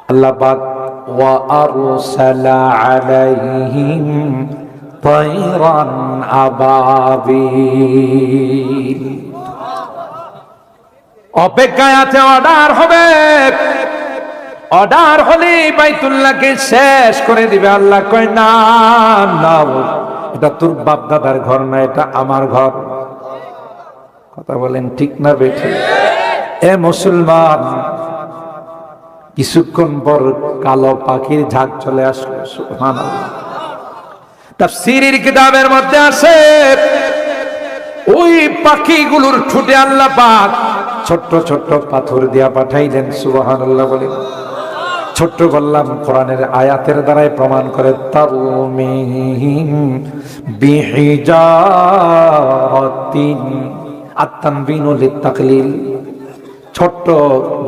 আল্লাহ পাক ওয়া আরসালা আলাইহিম তায়রান আবাবিল, অপেক্ষায় আছে, অর্ডার হবে, অর্ডার হলে বাইতুল্লাহকে শেষ করে দিবে। আল্লাহ কয় না না, এটা তোর বাপ দাদার ঘর না, এটা আমার ঘর। কথা বলেন ঠিক না বেঠিক? এ মুসলমান, কিছুক্ষণ পর কালো পাখির ঝাঁক চলে আসলো। সুবহানাল্লাহ। তাফসীরের কিতাবের মধ্যে আছে, ওই পাখিগুলোর ঠোঁটে আল্লাহ পাক ছোট্ট ছোট্ট পাথর দিয়া পাঠাইলেন। সুবহানাল্লাহ বলেন। ছোট্ট বললাম, কোরআনের আয়াতের দ্বারাই প্রমাণ করে। তারমিহিম বিহিজারাতিন, আত-তানবিনু লিত-তাকলিল, ছোট্ট